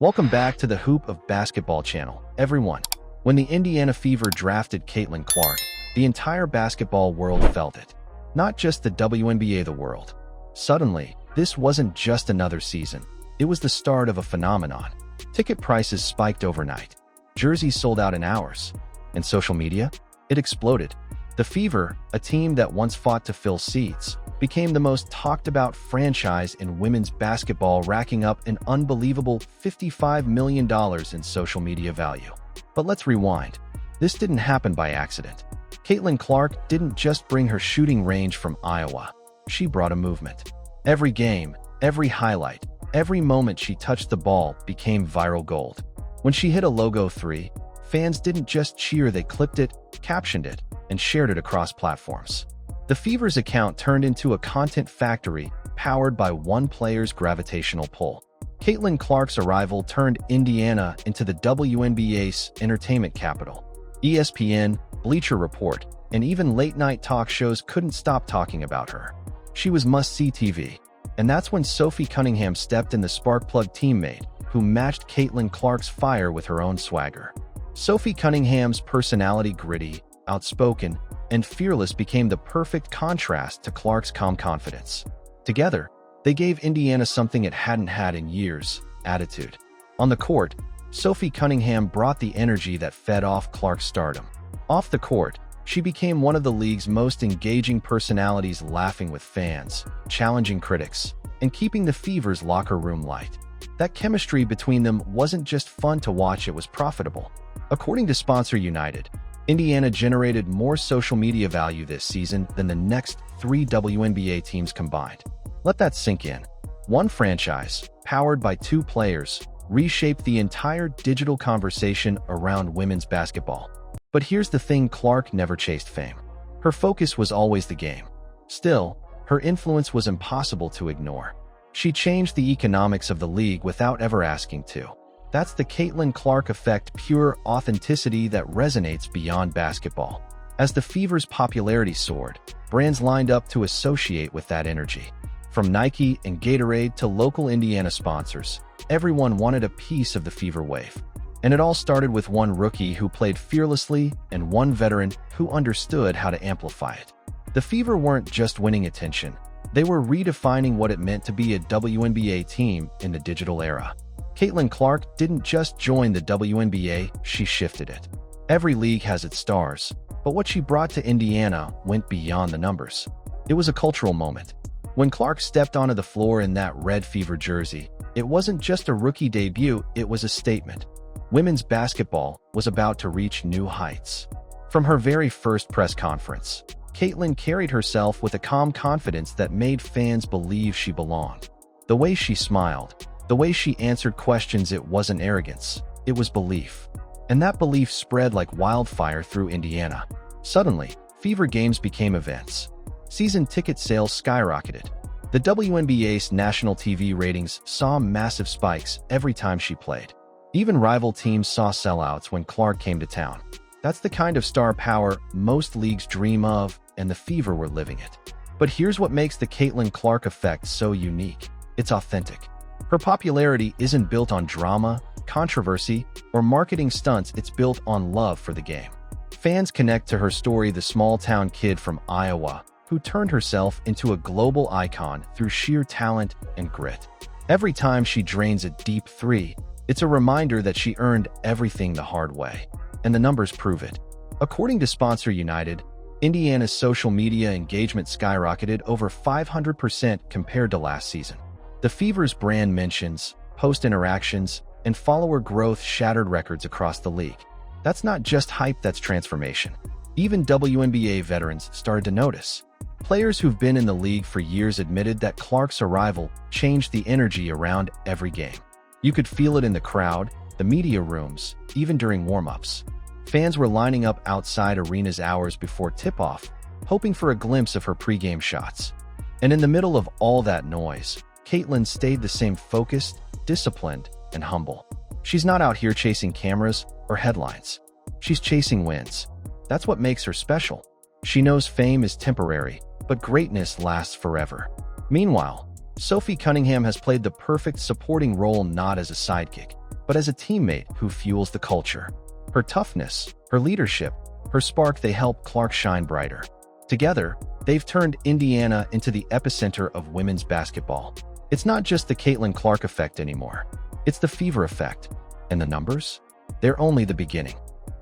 Welcome back to the Hoop of Basketball channel, everyone. When the Indiana Fever drafted Caitlin Clark, the entire basketball world felt it. Not just the WNBA, the world. Suddenly, this wasn't just another season. It was the start of a phenomenon. Ticket prices spiked overnight. Jerseys sold out in hours. And social media? It exploded. The Fever, a team that once fought to fill seats, became the most talked about franchise in women's basketball, racking up an unbelievable $55 million in social media value. But let's rewind. This didn't happen by accident. Caitlin Clark didn't just bring her shooting range from Iowa. She brought a movement. Every game, every highlight, every moment she touched the ball became viral gold. When she hit a logo three, fans didn't just cheer, they clipped it, captioned it, and shared it across platforms. The Fever's account turned into a content factory powered by one player's gravitational pull. Caitlin Clark's arrival turned Indiana into the WNBA's entertainment capital. ESPN, Bleacher Report, and even late-night talk shows couldn't stop talking about her. She was must-see TV. And that's when Sophie Cunningham stepped in, the spark-plug teammate who matched Caitlin Clark's fire with her own swagger. Sophie Cunningham's personality, gritty, outspoken, and fearless, became the perfect contrast to Clark's calm confidence. Together, they gave Indiana something it hadn't had in years: attitude. On the court, Sophie Cunningham brought the energy that fed off Clark's stardom. Off the court, she became one of the league's most engaging personalities, laughing with fans, challenging critics, and keeping the Fever's locker room light. That chemistry between them wasn't just fun to watch, it was profitable. According to Sponsor United, Indiana generated more social media value this season than the next 3 WNBA teams combined. Let that sink in. One franchise, powered by 2 players, reshaped the entire digital conversation around women's basketball. But here's the thing: Clark never chased fame. Her focus was always the game. Still, her influence was impossible to ignore. She changed the economics of the league without ever asking to. That's the Caitlin Clark effect, pure authenticity that resonates beyond basketball. As the Fever's popularity soared, brands lined up to associate with that energy. From Nike and Gatorade to local Indiana sponsors, everyone wanted a piece of the Fever wave. And it all started with one rookie who played fearlessly and one veteran who understood how to amplify it. The Fever weren't just winning attention. They were redefining what it meant to be a WNBA team in the digital era. Caitlin Clark didn't just join the WNBA, she shifted it. Every league has its stars, but what she brought to Indiana went beyond the numbers. It was a cultural moment. When Clark stepped onto the floor in that red Fever jersey, it wasn't just a rookie debut, it was a statement. Women's basketball was about to reach new heights. From her very first press conference, Caitlin carried herself with a calm confidence that made fans believe she belonged. The way she smiled, the way she answered questions, it wasn't arrogance, it was belief. And that belief spread like wildfire through Indiana. Suddenly, Fever games became events. Season ticket sales skyrocketed. The WNBA's national TV ratings saw massive spikes every time she played. Even rival teams saw sellouts when Clark came to town. That's the kind of star power most leagues dream of, and the Fever were living it. But here's what makes the Caitlin Clark effect so unique: it's authentic. Her popularity isn't built on drama, controversy, or marketing stunts, it's built on love for the game. Fans connect to her story, the small-town kid from Iowa who turned herself into a global icon through sheer talent and grit. Every time she drains a deep three, it's a reminder that she earned everything the hard way. And the numbers prove it. According to Sponsor United, Indiana's social media engagement skyrocketed over 500% compared to last season. The Fever's brand mentions, post interactions, and follower growth shattered records across the league. That's not just hype, that's transformation. Even WNBA veterans started to notice. Players who've been in the league for years admitted that Clark's arrival changed the energy around every game. You could feel it in the crowd, the media rooms, even during warm-ups. Fans were lining up outside arenas hours before tip-off, hoping for a glimpse of her pregame shots. And in the middle of all that noise, Caitlin stayed the same: focused, disciplined, and humble. She's not out here chasing cameras or headlines. She's chasing wins. That's what makes her special. She knows fame is temporary, but greatness lasts forever. Meanwhile, Sophie Cunningham has played the perfect supporting role, not as a sidekick, but as a teammate who fuels the culture. Her toughness, her leadership, her spark, they help Clark shine brighter. Together, they've turned Indiana into the epicenter of women's basketball. It's not just the Caitlin Clark effect anymore. It's the Fever effect. And the numbers? They're only the beginning.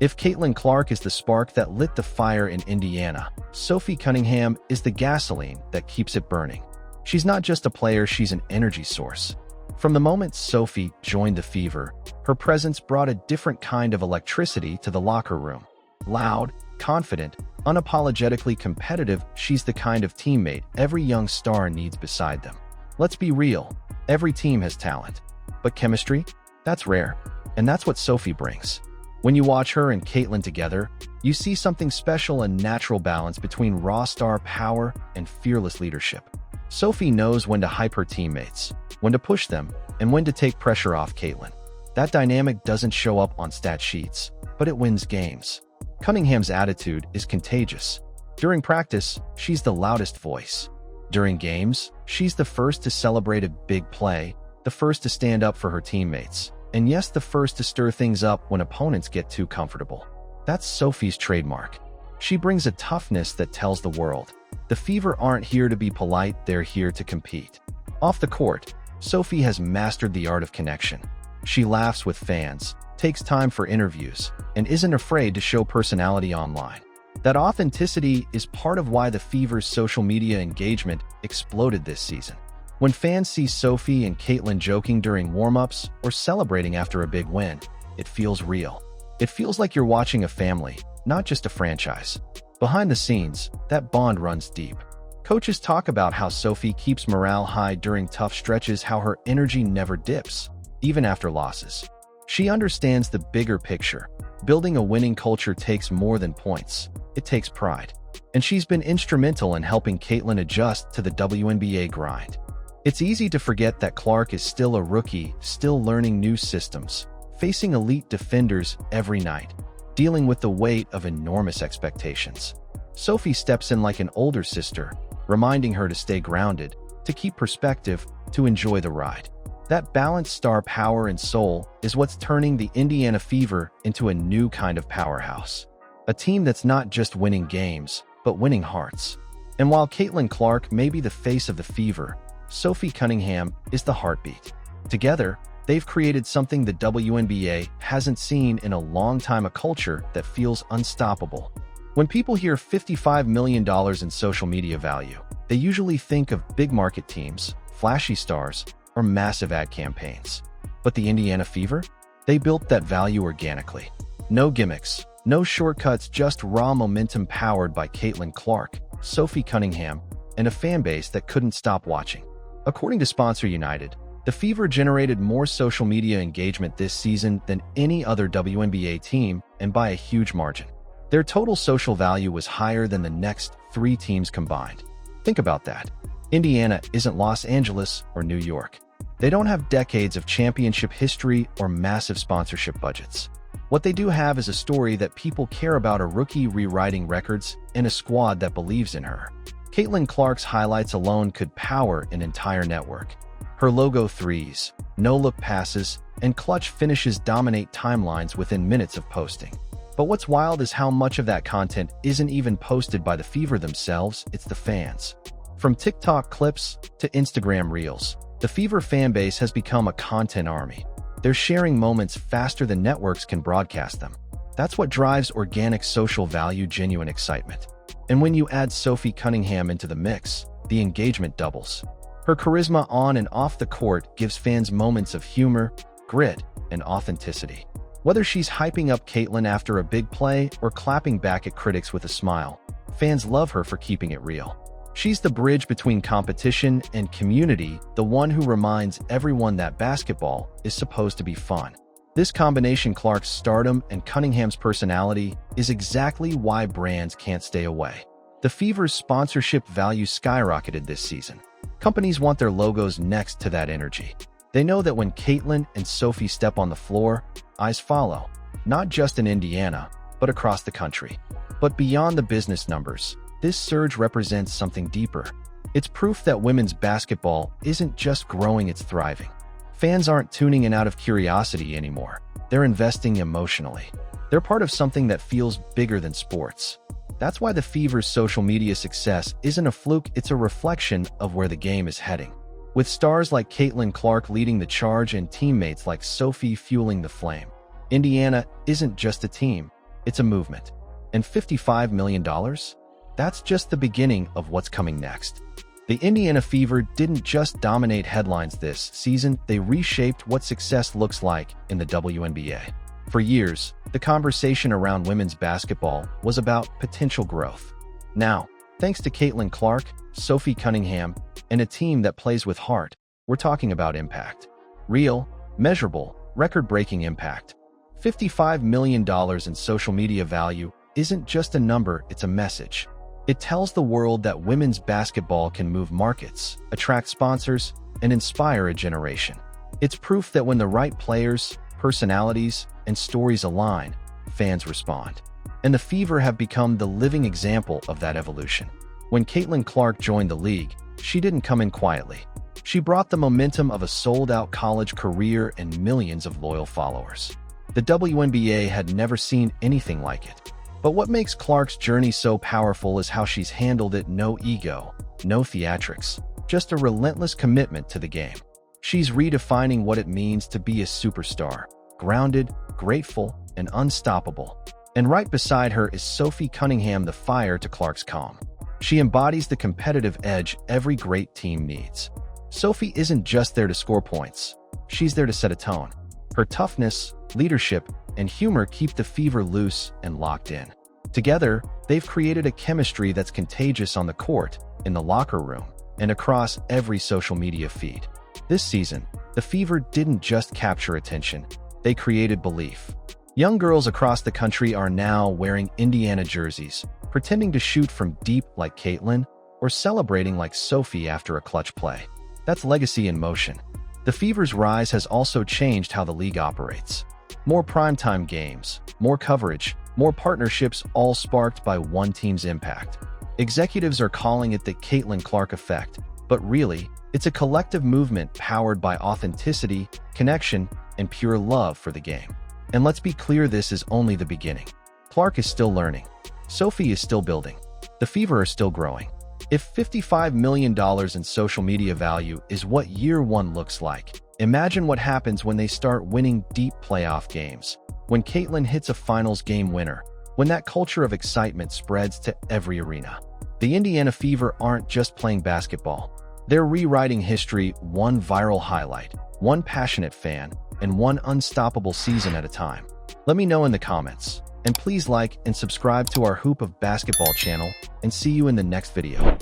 If Caitlin Clark is the spark that lit the fire in Indiana, Sophie Cunningham is the gasoline that keeps it burning. She's not just a player, she's an energy source. From the moment Sophie joined the Fever, her presence brought a different kind of electricity to the locker room. Loud, confident, unapologetically competitive, she's the kind of teammate every young star needs beside them. Let's be real, every team has talent. But chemistry? That's rare. And that's what Sophie brings. When you watch her and Caitlin together, you see something special, a natural balance between raw star power and fearless leadership. Sophie knows when to hype her teammates, when to push them, and when to take pressure off Caitlin. That dynamic doesn't show up on stat sheets, but it wins games. Cunningham's attitude is contagious. During practice, she's the loudest voice. During games, she's the first to celebrate a big play, the first to stand up for her teammates, and yes, the first to stir things up when opponents get too comfortable. That's Sophie's trademark. She brings a toughness that tells the world, the Fever aren't here to be polite, they're here to compete. Off the court, Sophie has mastered the art of connection. She laughs with fans, takes time for interviews, and isn't afraid to show personality online. That authenticity is part of why the Fever's social media engagement exploded this season. When fans see Sophie and Caitlin joking during warm-ups or celebrating after a big win, it feels real. It feels like you're watching a family, not just a franchise. Behind the scenes, that bond runs deep. Coaches talk about how Sophie keeps morale high during tough stretches, how her energy never dips, even after losses. She understands the bigger picture. Building a winning culture takes more than points. It takes pride. And she's been instrumental in helping Caitlin adjust to the WNBA grind. It's easy to forget that Clark is still a rookie, still learning new systems, facing elite defenders every night, dealing with the weight of enormous expectations. Sophie steps in like an older sister, reminding her to stay grounded, to keep perspective, to enjoy the ride. That balanced star power and soul is what's turning the Indiana Fever into a new kind of powerhouse. A team that's not just winning games, but winning hearts. And while Caitlin Clark may be the face of the Fever, Sophie Cunningham is the heartbeat. Together, they've created something the WNBA hasn't seen in a long time, a culture that feels unstoppable. When people hear $55 million in social media value, they usually think of big market teams, flashy stars, or massive ad campaigns. But the Indiana Fever? They built that value organically. No gimmicks, no shortcuts, just raw momentum powered by Caitlin Clark, Sophie Cunningham, and a fanbase that couldn't stop watching. According to Sponsor United, the Fever generated more social media engagement this season than any other WNBA team, and by a huge margin. Their total social value was higher than the next 3 teams combined. Think about that. Indiana isn't Los Angeles or New York. They don't have decades of championship history or massive sponsorship budgets. What they do have is a story that people care about, a rookie rewriting records, and a squad that believes in her. Caitlin Clark's highlights alone could power an entire network. Her logo threes, no-look passes, and clutch finishes dominate timelines within minutes of posting. But what's wild is how much of that content isn't even posted by the Fever themselves, it's the fans. From TikTok clips to Instagram reels, the Fever fanbase has become a content army. They're sharing moments faster than networks can broadcast them. That's what drives organic social value, genuine excitement. And when you add Sophie Cunningham into the mix, the engagement doubles. Her charisma on and off the court gives fans moments of humor, grit, and authenticity. Whether she's hyping up Caitlin after a big play or clapping back at critics with a smile, fans love her for keeping it real. She's the bridge between competition and community, the one who reminds everyone that basketball is supposed to be fun. This combination, Clark's stardom and Cunningham's personality, is exactly why brands can't stay away. The Fever's sponsorship value skyrocketed this season. Companies want their logos next to that energy. They know that when Caitlin and Sophie step on the floor, eyes follow, not just in Indiana, but across the country. But beyond the business numbers, this surge represents something deeper. It's proof that women's basketball isn't just growing, it's thriving. Fans aren't tuning in out of curiosity anymore. They're investing emotionally. They're part of something that feels bigger than sports. That's why the Fever's social media success isn't a fluke, it's a reflection of where the game is heading. With stars like Caitlin Clark leading the charge and teammates like Sophie fueling the flame, Indiana isn't just a team, it's a movement. And $55 million? That's just the beginning of what's coming next. The Indiana Fever didn't just dominate headlines this season, they reshaped what success looks like in the WNBA. For years, the conversation around women's basketball was about potential growth. Now, thanks to Caitlin Clark, Sophie Cunningham, and a team that plays with heart, we're talking about impact. Real, measurable, record-breaking impact. $55 million in social media value isn't just a number, it's a message. It tells the world that women's basketball can move markets, attract sponsors, and inspire a generation. It's proof that when the right players, personalities, and stories align, fans respond. And the Fever have become the living example of that evolution. When Caitlin Clark joined the league, she didn't come in quietly. She brought the momentum of a sold-out college career and millions of loyal followers. The WNBA had never seen anything like it. But what makes Clark's journey so powerful is how she's handled it. No ego, no theatrics, just a relentless commitment to the game. She's redefining what it means to be a superstar, grounded, grateful, and unstoppable. And right beside her is Sophie Cunningham, the fire to Clark's calm. She embodies the competitive edge every great team needs. Sophie isn't just there to score points. She's there to set a tone. Her toughness, leadership, and humor keep the Fever loose and locked in. Together, they've created a chemistry that's contagious on the court, in the locker room, and across every social media feed. This season, the Fever didn't just capture attention, they created belief. Young girls across the country are now wearing Indiana jerseys, pretending to shoot from deep like Caitlin, or celebrating like Sophie after a clutch play. That's legacy in motion. The Fever's rise has also changed how the league operates. More primetime games, more coverage, more partnerships, all sparked by one team's impact. Executives are calling it the Caitlin Clark effect, but really, it's a collective movement powered by authenticity, connection, and pure love for the game. And let's be clear, this is only the beginning. Clark is still learning. Sophie is still building. The Fever are still growing. If $55 million in social media value is what year one looks like, imagine what happens when they start winning deep playoff games, when Caitlin hits a finals game winner, when that culture of excitement spreads to every arena. The Indiana Fever aren't just playing basketball. They're rewriting history, one viral highlight, one passionate fan, and one unstoppable season at a time. Let me know in the comments. And please like and subscribe to our Hoop of Basketball channel, and see you in the next video.